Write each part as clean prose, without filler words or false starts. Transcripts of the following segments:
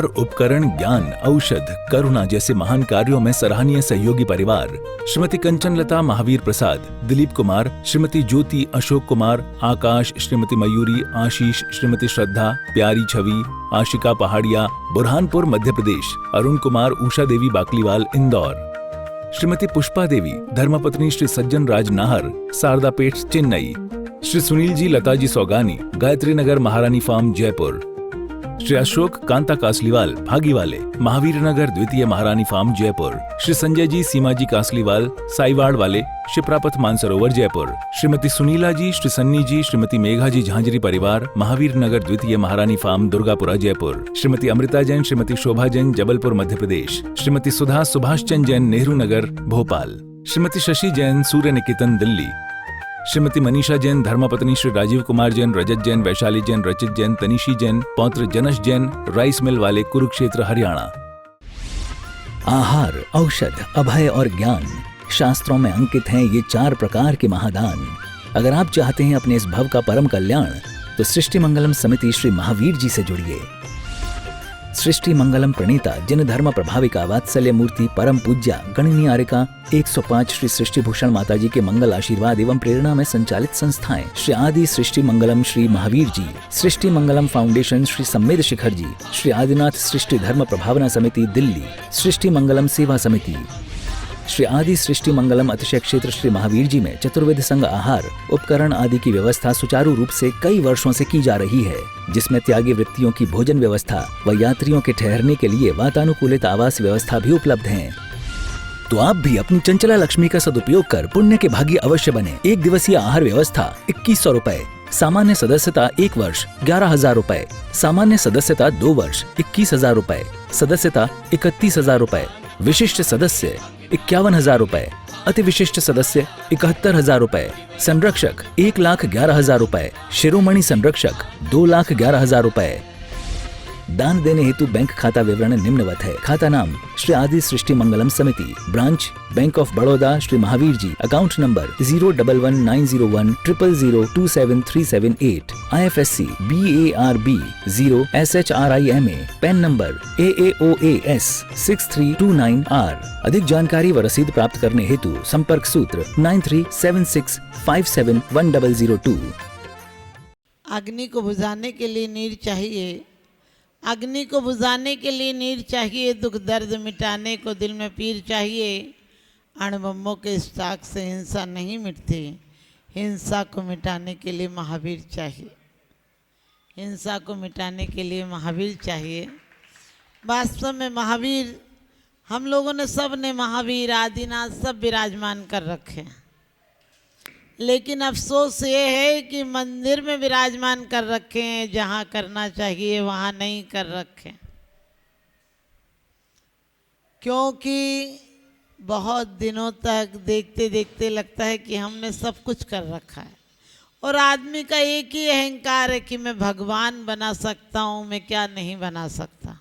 उपकरण, ज्ञान, औषध, करुणा जैसे महान कार्यों में सराहनीय सहयोगी परिवार श्रीमती कंचन लता महावीर प्रसाद, दिलीप कुमार, श्रीमती ज्योति अशोक कुमार, आकाश, श्रीमती मयूरी, आशीष, श्रीमती श्रद्धा, प्यारी छवि, आशिका पहाड़िया, बुरहानपुर मध्य प्रदेश, अरुण कुमार, उषा देवी बाकलीवाल इंदौर, श्रीमती पुष्पा देवी, धर्मपत्नी श्री सज्जन राज नाहर, शारदापेट चेन्नई, श्री सुनील जी लताजी सौगानी, गायत्री नगर महारानी फार्म जयपुर, श्री अशोक कांता कासलीवाल भागीवाले, महावीर नगर द्वितीय महारानी फार्म जयपुर, श्री संजय जी सीमा जी कासलीवाल साईवाड़ वाले, शिप्रापथ मानसरोवर जयपुर, श्रीमती सुनीला जी, श्री सन्नी जी, श्रीमती मेघा जी झांझरी परिवार, महावीर नगर द्वितीय महारानी फार्म दुर्गापुरा जयपुर, श्रीमती अमृता जैन, श्रीमती शोभा जैन जबलपुर मध्य प्रदेश, श्रीमती सुधा सुभाष चंद जैन नेहरू नगर भोपाल, श्रीमती शशि जैन सूर्य निकेतन दिल्ली, श्रीमती मनीषा जैन, धर्मपत्नी श्री राजीव कुमार जैन, रजत जैन, वैशाली जैन, रचित जैन, तनिशी जैन, पौत्र जनश जैन, राइस मिल वाले, कुरुक्षेत्र हरियाणा। आहार, औषध, अभय और ज्ञान शास्त्रों में अंकित हैं ये 4 प्रकार के महादान। अगर आप चाहते हैं अपने इस भव का परम कल्याण, तो सृष्टि मंगलम समिति श्री महावीर जी से जुड़िए। सृष्टि मंगलम प्रणीता जिन धर्म प्रभाविका वात्सल्य मूर्ति परम पूज्या गणनीय आर्यका 105 श्री सृष्टि भूषण माता जी के मंगल आशीर्वाद एवं प्रेरणा में संचालित संस्थाएं श्री आदि सृष्टि मंगलम श्री महावीर जी, सृष्टि मंगलम फाउंडेशन श्री सम्मेद शिखर जी, श्री आदिनाथ सृष्टि धर्म प्रभावना समिति दिल्ली, सृष्टि मंगलम सेवा समिति, श्री आदि सृष्टि मंगलम अतिशय क्षेत्र श्री महावीर जी में चतुर्वेद संघ आहार उपकरण आदि की व्यवस्था सुचारू रूप से कई वर्षों से की जा रही है, जिसमें त्यागी वृत्तियों की भोजन व्यवस्था व यात्रियों के ठहरने के लिए वातानुकूलित आवास व्यवस्था भी उपलब्ध है। तो आप भी अपनी चंचला लक्ष्मी का सदुपयोग कर पुण्य के भागी अवश्य बने। 1 दिवसीय आहार व्यवस्था 2100 रुपए, सामान्य सदस्यता 1 वर्ष 11,000 रुपए, सामान्य सदस्यता 2 वर्ष 21,000 रुपए, सदस्यता 31,000 रुपए, विशिष्ट सदस्य 51,000 रुपए, अति विशिष्ट सदस्य 71,000 रुपए, संरक्षक 1,11,000 रुपए, शिरोमणि संरक्षक 2,11,000 रुपए। दान देने हेतु बैंक खाता विवरण निम्नवत है। खाता नाम श्री आदि Srishti Mangalam Samiti, branch bank of Baroda Shri Mahavir ji, account number 0119010027378, IFSC BARB 0SHRIMA, PAN number AAOAS 6329R। अधिक जानकारी व रसीद प्राप्त करने हेतु संपर्क सूत्र 9376571002। अग्नि को बुझाने के लिए नीर चाहिए, अग्नि को बुझाने के लिए नीर चाहिए, दुख दर्द मिटाने को दिल में पीर चाहिए। अणुबम्बों के स्टाक से हिंसा नहीं मिटती, हिंसा को मिटाने के लिए महावीर चाहिए, हिंसा को मिटाने के लिए महावीर चाहिए। वास्तव में महावीर हम लोगों ने सब ने महावीर आदिनाथ सब विराजमान कर रखे हैं, लेकिन अफसोस ये है कि मंदिर में विराजमान कर रखे हैं, जहाँ करना चाहिए वहाँ नहीं कर रखे, क्योंकि बहुत दिनों तक देखते देखते लगता है कि हमने सब कुछ कर रखा है। और आदमी का एक ही अहंकार है कि मैं भगवान बना सकता हूँ, मैं क्या नहीं बना सकता।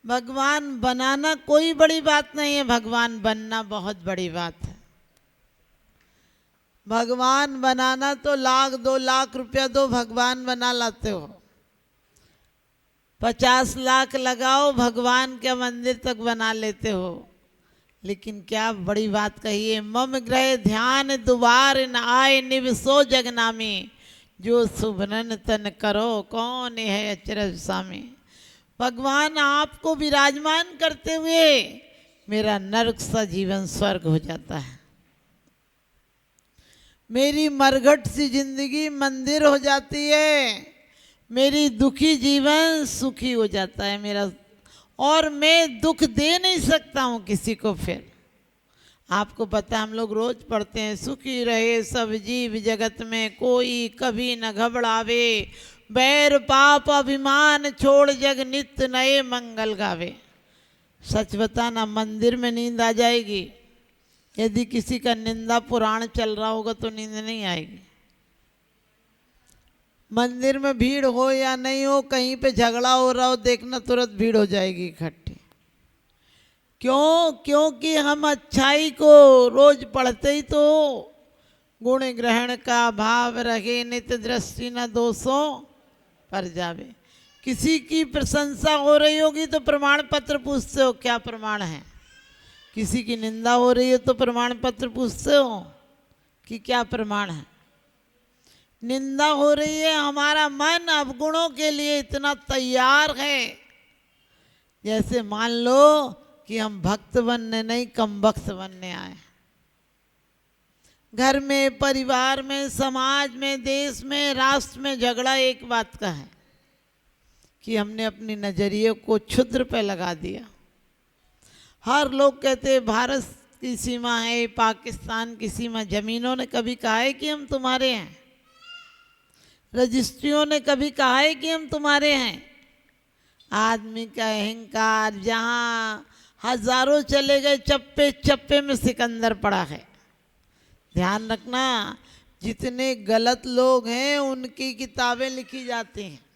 भगवान बनाना कोई बड़ी बात नहीं है, भगवान बनना बहुत बड़ी बात है। भगवान बनाना तो 1,00,000 2,00,000 रुपया दो, भगवान बना लाते हो। 50 लाख लगाओ, भगवान के मंदिर तक बना लेते हो। लेकिन क्या बड़ी बात कही है, मम ग्रह ध्यान दुबार न आए निवसो जगनामी, जो सुभनन तन करो कौन है अचरज सामी। भगवान आपको विराजमान करते हुए मेरा नरक सा जीवन स्वर्ग हो जाता है, मेरी मरघट सी जिंदगी मंदिर हो जाती है, मेरी दुखी जीवन सुखी हो जाता है मेरा, और मैं दुख दे नहीं सकता हूँ किसी को। फिर आपको पता है हम लोग रोज पढ़ते हैं, सुखी रहे सब जीव जगत में, कोई कभी न घबरावे, बैर पाप अभिमान छोड़ जग नित्य नए मंगल गावे। सच बताना, मंदिर में नींद आ जाएगी, यदि किसी का निंदा पुराण चल रहा होगा तो नींद नहीं आएगी। मंदिर में भीड़ हो या नहीं हो, कहीं पे झगड़ा हो रहा हो, देखना तुरंत भीड़ हो जाएगी इकट्ठी। क्यों? क्योंकि हम अच्छाई को रोज पढ़ते ही तो गुण ग्रहण का भाव रहे, नित्य दृष्टि न दोषों पर जावे। किसी की प्रशंसा हो रही होगी तो प्रमाण पत्र पूछते हो क्या प्रमाण है, किसी की निंदा हो रही है तो प्रमाण पत्र पूछते हो कि क्या प्रमाण है। निंदा हो रही है, हमारा मन अवगुणों के लिए इतना तैयार है, जैसे मान लो कि हम भक्त बनने नहीं कम भक्त बनने आए। घर में, परिवार में, समाज में, देश में, राष्ट्र में झगड़ा एक बात का है कि हमने अपनी नजरिए को क्षुद्र पे लगा दिया। हर लोग कहते हैं भारत की सीमा है, पाकिस्तान की सीमा। जमीनों ने कभी कहा है कि हम तुम्हारे हैं? रजिस्ट्रियों ने कभी कहा है कि हम तुम्हारे हैं? आदमी का अहंकार जहाँ हजारों चले गए, चप्पे चप्पे में सिकंदर पड़ा है। ध्यान रखना, जितने गलत लोग हैं उनकी किताबें लिखी जाती हैं।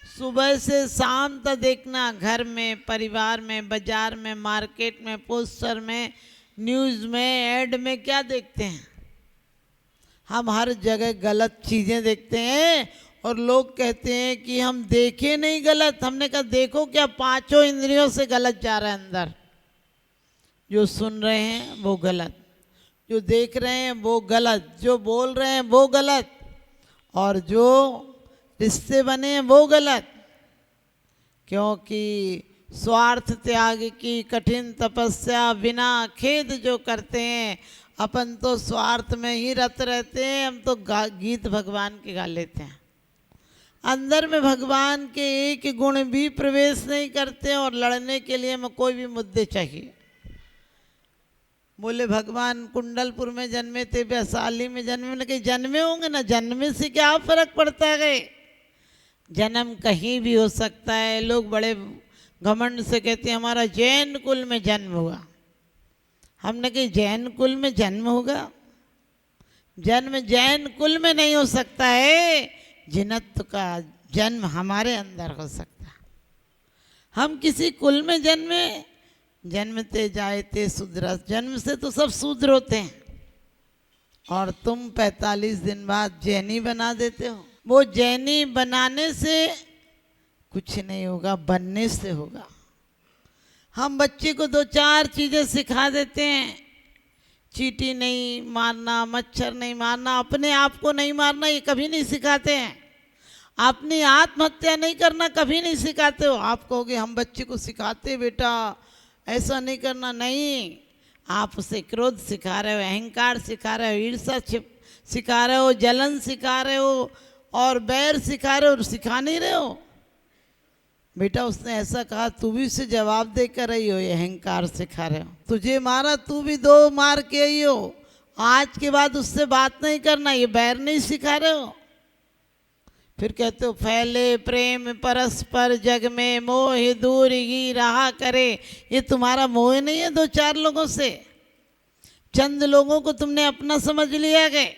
सुबह से शाम तक देखना, घर में, परिवार में, बाजार में, मार्केट में, पोस्टर में, न्यूज़ में, ऐड में क्या देखते हैं? हम हर जगह गलत चीज़ें देखते हैं और लोग कहते हैं कि हम देखे नहीं गलत। हमने कहा देखो क्या, पांचों इंद्रियों से गलत जा रहा है अंदर। जो सुन रहे हैं वो गलत, जो देख रहे हैं वो गलत, जो बोल रहे हैं वो गलत, और जो रिश्ते बने हैं वो गलत। क्योंकि स्वार्थ त्याग की कठिन तपस्या बिना खेद जो करते हैं, अपन तो स्वार्थ में ही रत रहते हैं। हम तो गीत भगवान के गा लेते हैं, अंदर में भगवान के एक गुण भी प्रवेश नहीं करते, और लड़ने के लिए हमें कोई भी मुद्दे चाहिए। बोले भगवान कुंडलपुर में जन्मे थे, वैशाली में जन्मे, कि जन्मे होंगे ना, जन्मे से क्या फर्क पड़ता है? जन्म कहीं भी हो सकता है। लोग बड़े घमंड से कहते हैं हमारा जैन कुल में जन्म हुआ। हमने कहा जैन कुल में जन्म होगा? जन्म जैन कुल में नहीं हो सकता है, जिनत्व का जन्म हमारे अंदर हो सकता है। हम किसी कुल में जन्मे, जन्मते जायते शूद्र, जन्म से तो सब शूद्र होते हैं, और तुम 45 दिन बाद जैनी बना देते हो। वो जैनी बनाने से कुछ नहीं होगा, बनने से होगा। हम बच्चे को 2-4 चीज़ें सिखा देते हैं, चींटी नहीं मारना, मच्छर नहीं मारना, अपने आप को नहीं मारना, ये कभी नहीं सिखाते हैं। अपनी आत्महत्या नहीं करना कभी नहीं सिखाते हो। आप कहोगे हम बच्चे को सिखाते बेटा ऐसा नहीं करना, नहीं। आप उसे क्रोध सिखा रहे हो, अहंकार सिखा रहे हो, ईर्ष्या सिखा रहे हो, जलन सिखा रहे हो, और बैर सिखा रहे हो, सिखा नहीं रहे हो। बेटा उसने ऐसा कहा, तू भी उसे जवाब दे कर रही हो, ये अहंकार सिखा रहे हो। तुझे मारा, तू भी 2 मार के आई हो, आज के बाद उससे बात नहीं करना, ये बैर नहीं सिखा रहे हो। फिर कहते हो फैले प्रेम परस्पर जग में, मोह दूर ही रहा करे। ये तुम्हारा मोह नहीं है 2-4 लोगों से, चंद लोगों को तुमने अपना समझ लिया गए।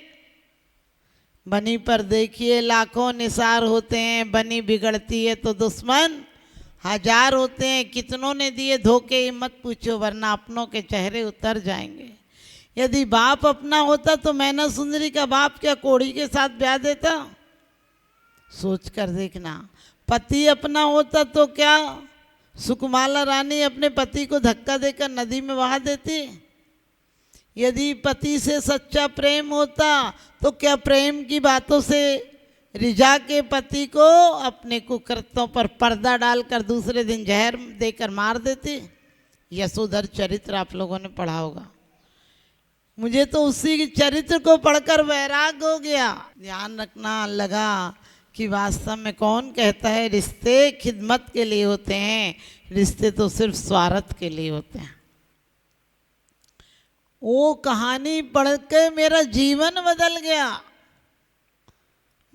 बनी पर देखिए लाखों निसार होते हैं, बनी बिगड़ती है तो दुश्मन 1000 होते हैं। कितनों ने दिए धोखे, मत पूछो वरना अपनों के चेहरे उतर जाएंगे। यदि बाप अपना होता तो मैना सुंदरी का बाप क्या कोड़ी के साथ ब्याह देता? सोच कर देखना। पति अपना होता तो क्या सुकुमाला रानी अपने पति को धक्का देकर नदी में बहा देती? यदि पति से सच्चा प्रेम होता तो क्या प्रेम की बातों से रिझा के पति को अपने कुकृत्यों पर पर्दा डालकर दूसरे दिन जहर देकर मार देती? यशोधर चरित्र आप लोगों ने पढ़ा होगा। मुझे तो उसी चरित्र को पढ़कर वैराग हो गया। ध्यान रखना लगा कि वास्तव में कौन कहता है रिश्ते खिदमत के लिए होते हैं, रिश्ते तो सिर्फ स्वार्थ के लिए होते हैं। वो कहानी पढ़ के मेरा जीवन बदल गया,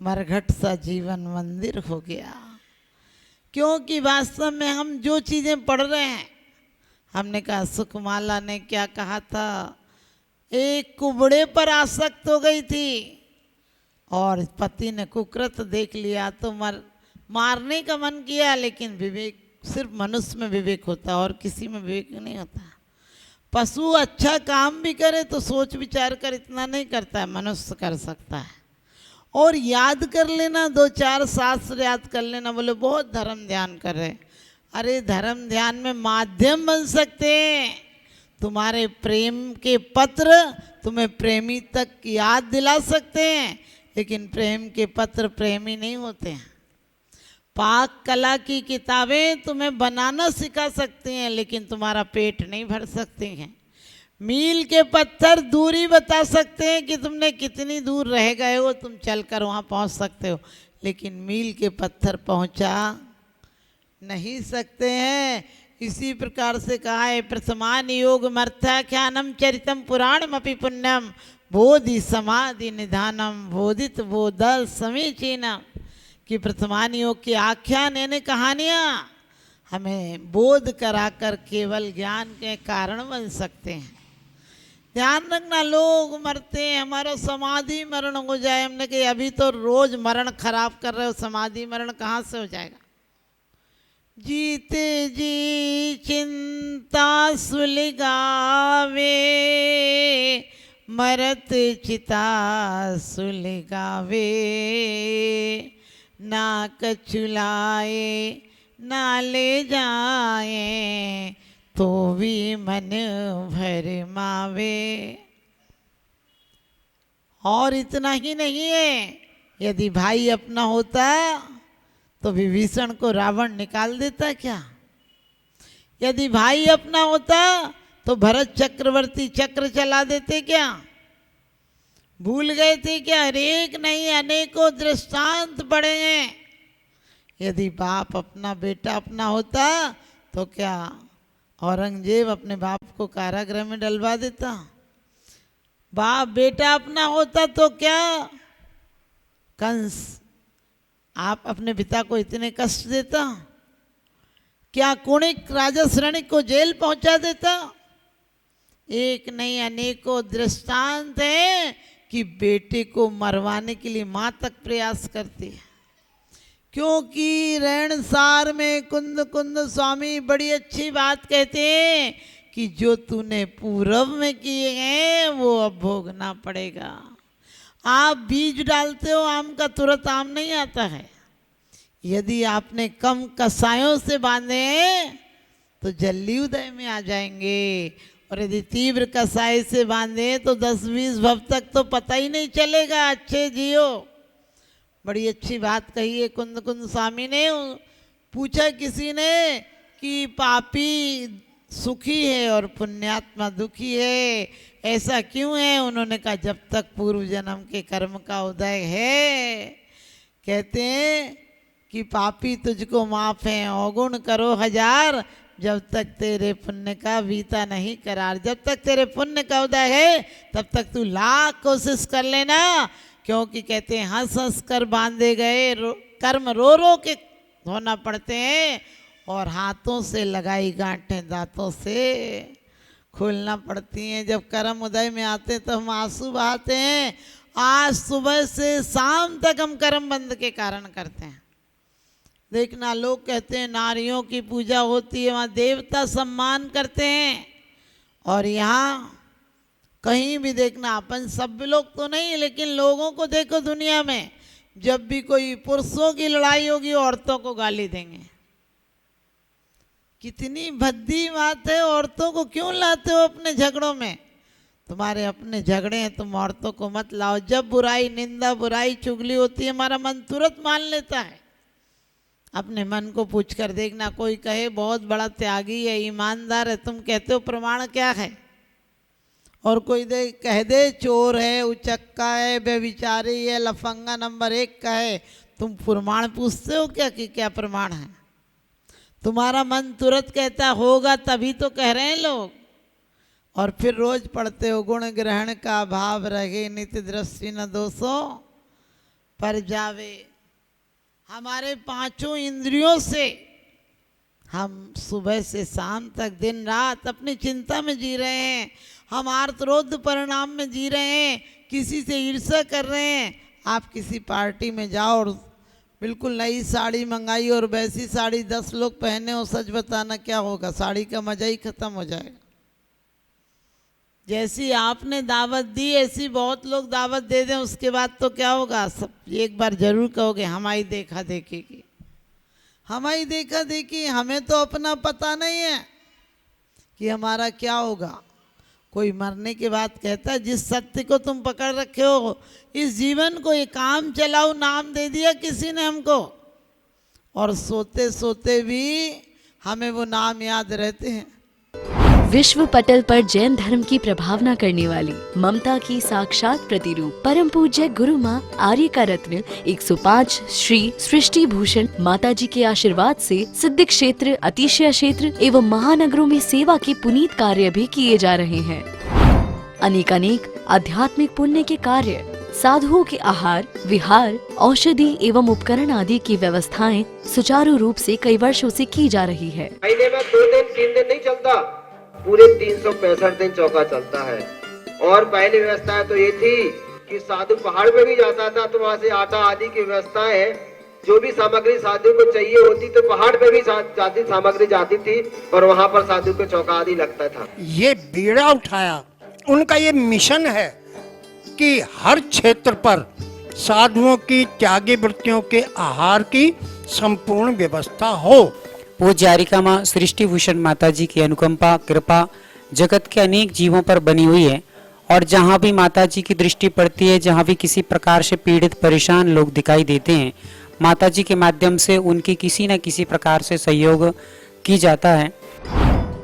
मरघट सा जीवन मंदिर हो गया। क्योंकि वास्तव में हम जो चीज़ें पढ़ रहे हैं, हमने कहा सुकुमाला ने क्या कहा था, एक कुबड़े पर आसक्त हो गई थी और पति ने कुकृत देख लिया तो मारने का मन किया, लेकिन विवेक सिर्फ मनुष्य में विवेक होता और किसी में विवेक नहीं होता। पशु अच्छा काम भी करे तो सोच विचार कर इतना नहीं करता है, मनुष्य कर सकता है। और याद कर लेना, 2-4 शास्त्र याद कर लेना। बोले बहुत धर्म ध्यान कर रहे। अरे धर्म ध्यान में माध्यम बन सकते हैं। तुम्हारे प्रेम के पत्र तुम्हें प्रेमी तक याद दिला सकते हैं, लेकिन प्रेम के पत्र प्रेमी नहीं होते हैं। पाक कला की किताबें तुम्हें बनाना सिखा सकती हैं, लेकिन तुम्हारा पेट नहीं भर सकती हैं। मील के पत्थर दूरी बता सकते हैं कि तुमने कितनी दूर रह गए हो, तुम चलकर वहाँ पहुँच सकते हो, लेकिन मील के पत्थर पहुँचा नहीं सकते हैं। इसी प्रकार से कहा है, प्रथमान योग मर्थाख्यानम चरितम पुराणमपि पुण्यम बोधि समाधि निधानम बोधित बोधल समीचीनम, कि प्रथमान योग के आख्यान यानी कहानियाँ हमें बोध कराकर केवल ज्ञान के कारण बन सकते हैं। ध्यान रखना, लोग मरते हैं, हमारा समाधि मरण हो जाए। हमने कहा अभी तो रोज मरण खराब कर रहे हो, समाधि मरण कहाँ से हो जाएगा। जीते जी चिंता सुलगावे, मरत चिता सुलगावे, ना कछुलाए ना ले जाए तो भी मन भर मावे। और इतना ही नहीं है, यदि भाई अपना होता तो विभीषण को रावण निकाल देता क्या? यदि भाई अपना होता तो भरत चक्रवर्ती चक्र चला देते क्या? भूल गए थे क्या? एक नहीं अनेकों दृष्टांत पड़े हैं। यदि बाप अपना बेटा अपना होता तो क्या औरंगजेब अपने बाप को कारागृह में डलवा देता? बाप बेटा अपना होता तो क्या कंस आप अपने पिता को इतने कष्ट देता? क्या कुणिक राजा श्रेणिक को जेल पहुंचा देता? एक नहीं अनेकों दृष्टांत हैं कि बेटे को मरवाने के लिए मां तक प्रयास करती है। क्योंकि रैणसार में कुंद कुंद स्वामी बड़ी अच्छी बात कहते हैं कि जो तूने पूर्व में किए हैं वो अब भोगना पड़ेगा। आप बीज डालते हो आम का, तुरंत आम नहीं आता है। यदि आपने कम कसायों से बांधे हैं तो जल्दी उदय में आ जाएंगे, और यदि तीव्र कसाई से बांधे तो 10-20 भव तक तो पता ही नहीं चलेगा। अच्छे जियो। बड़ी अच्छी बात कही है कुंद कुंद स्वामी ने। पूछा किसी ने कि पापी सुखी है और पुण्यात्मा दुखी है, ऐसा क्यों है? उन्होंने कहा जब तक पूर्व जन्म के कर्म का उदय है। कहते हैं कि पापी तुझको माफ है, अवगुण करो 1000, जब तक तेरे पुण्य का बीता नहीं करार। जब तक तेरे पुण्य का उदय है तब तक तू लाख कोशिश कर लेना, क्योंकि कहते हैं हंस हंस कर बांधे गए कर्म रो रो के धोना पड़ते हैं, और हाथों से लगाई गांठें दांतों से खोलना पड़ती हैं। जब कर्म उदय में आते हैं तो हम आंसू बहाते हैं। आज सुबह से शाम तक हम कर्म बंद के कारण करते हैं। देखना, लोग कहते हैं नारियों की पूजा होती है, वहाँ देवता सम्मान करते हैं, और यहाँ कहीं भी देखना, अपन सब लोग तो नहीं लेकिन लोगों को देखो दुनिया में, जब भी कोई पुरुषों की लड़ाई होगी औरतों को गाली देंगे। कितनी भद्दी बात है। औरतों को क्यों लाते हो अपने झगड़ों में? तुम्हारे अपने झगड़े हैं, तुम औरतों को मत लाओ। जब बुराई निंदा बुराई चुगली होती है हमारा मन तुरंत मान लेता है। अपने मन को पूछ कर देखना, कोई कहे बहुत बड़ा त्यागी है ईमानदार है, तुम कहते हो प्रमाण क्या है? और कोई कह दे चोर है उचक्का है व्यभिचारी है लफंगा नंबर 1 का है, तुम प्रमाण पूछते हो क्या कि क्या प्रमाण है? तुम्हारा मन तुरंत कहता होगा तभी तो कह रहे हैं लोग। और फिर रोज पढ़ते हो गुण ग्रहण का भाव रहे नित्य दृष्टि न दोषों पर जावे। हमारे 5 इंद्रियों से हम सुबह से शाम तक दिन रात अपनी चिंता में जी रहे हैं। हम आर्तरोध परिणाम में जी रहे हैं, किसी से ईर्ष्या कर रहे हैं। आप किसी पार्टी में जाओ और बिल्कुल नई साड़ी मंगाई और वैसी साड़ी 10 लोग पहने हो, सच बताना क्या होगा? साड़ी का मजा ही खत्म हो जाएगा। जैसी आपने दावत दी ऐसी बहुत लोग दावत दे दें, उसके बाद तो क्या होगा, सब एक बार जरूर कहोगे हमारी देखा देखी की, हमारी देखा देखी। हमें तो अपना पता नहीं है कि हमारा क्या होगा। कोई मरने के बाद कहता है जिस सत्य को तुम पकड़ रखे हो, इस जीवन को ये काम चलाओ नाम दे दिया किसी ने हमको, और सोते सोते भी हमें वो नाम याद रहते हैं। विश्व पटल पर जैन धर्म की प्रभावना करने वाली ममता की साक्षात प्रतिरूप परम पूज्य गुरु माँ आर्य का रत्न 105 श्री सृष्टि भूषण माता जी के आशीर्वाद से सिद्ध क्षेत्र, अतिशय क्षेत्र एवं महानगरों में सेवा के पुनीत कार्य भी किए जा रहे हैं। अनेकानेक आध्यात्मिक पुण्य के कार्य, साधुओं के आहार विहार, औषधि एवं उपकरण आदि की व्यवस्थाएं सुचारू रूप से कई वर्षों से की जा रही है। महीने में 2 दिन 3 दिन नहीं चलता, पूरे 365 दिन चौका चलता है। और पहली व्यवस्था तो ये थी कि साधु पहाड़ पे भी जाता था तो वहाँ से आटा आदि की व्यवस्था है, जो भी सामग्री साधु को चाहिए होती तो पहाड़ पे भी जाती सामग्री जाती थी और वहाँ पर साधु को चौका आदि लगता था। ये बीड़ा उठाया, उनका ये मिशन है कि हर क्षेत्र पर साधुओं की त्यागी वृत्तियों के आहार की संपूर्ण व्यवस्था हो। पूज्य आर्यिका माँ सृष्टि भूषण माता जी की अनुकंपा कृपा जगत के अनेक जीवों पर बनी हुई है, और जहाँ भी माता जी की दृष्टि पड़ती है, जहाँ भी किसी प्रकार से पीड़ित परेशान लोग दिखाई देते हैं, माता जी के माध्यम से उनकी किसी न किसी प्रकार से सहयोग की जाता है।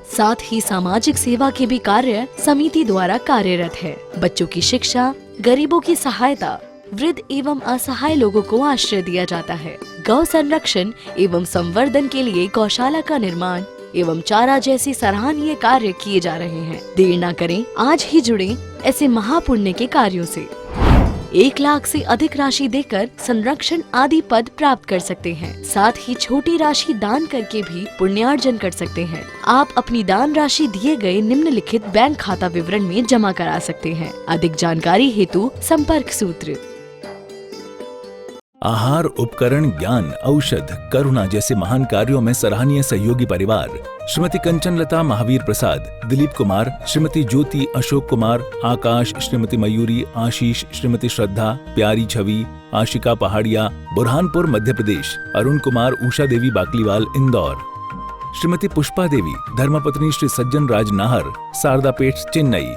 साथ ही सामाजिक सेवा के भी कार्य समिति द्वारा कार्यरत है। बच्चों की शिक्षा, गरीबों की सहायता, वृद्ध एवं असहाय लोगों को आश्रय दिया जाता है। गौ संरक्षण एवं संवर्धन के लिए गौशाला का निर्माण एवं चारा जैसी सराहनीय कार्य किए जा रहे हैं। देर न करें, आज ही जुड़ें ऐसे महापुण्य के कार्यों से। 1 लाख से अधिक राशि देकर संरक्षण आदि पद प्राप्त कर सकते हैं। साथ ही छोटी राशि दान करके भी पुण्यार्जन कर सकते हैं। आप अपनी दान राशि दिए गए निम्नलिखित बैंक खाता विवरण में जमा करा सकते हैं। अधिक जानकारी हेतु संपर्क सूत्र। आहार, उपकरण, ज्ञान, औषध, करुणा जैसे महान कार्यों में सराहनीय सहयोगी परिवार श्रीमती कंचनलता महावीर प्रसाद, दिलीप कुमार, श्रीमती ज्योति अशोक कुमार, आकाश, श्रीमती मयूरी, आशीष, श्रीमती श्रद्धा, प्यारी छवि, आशिका पहाड़िया, बुरहानपुर मध्य प्रदेश, अरुण कुमार, उषा देवी बाकलीवाल इंदौर, श्रीमती पुष्पा देवी, धर्मपत्नी श्री सज्जन राज नाहर, सारदापेट चेन्नई,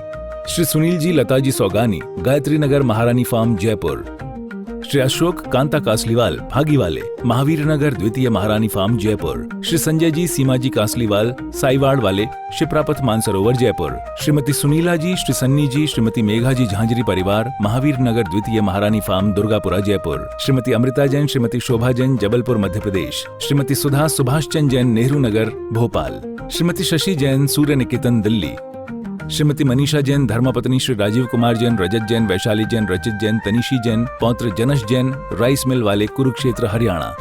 श्री सुनील जी लता जी सौगानी, गायत्री नगर महारानी फार्म जयपुर, श्री अशोक कांता कासलीवाल भागीवाले, महावीर नगर द्वितीय महारानी फार्म जयपुर, श्री संजय जी सीमा जी कासलीवाल साईवाड़ वाले, शिप्रापथ मानसरोवर जयपुर, श्रीमती सुनीला जी, श्री सन्नी जी, श्रीमती मेघा जी झांझरी परिवार, महावीर नगर द्वितीय महारानी फार्म दुर्गापुरा जयपुर, श्रीमती अमृता जैन, श्रीमती शोभा जैन जबलपुर मध्य प्रदेश, श्रीमती सुधा सुभाष चंद जैन नेहरू नगर भोपाल, श्रीमती शशि जैन सूर्य निकेतन दिल्ली, श्रीमती मनीषा जैन, धर्मपत्नी श्री राजीव कुमार जैन, रजत जैन, वैशाली जैन, रचित जैन, तनिशी जैन, पौत्र जनश जैन, राइस मिल वाले, कुरुक्षेत्र हरियाणा।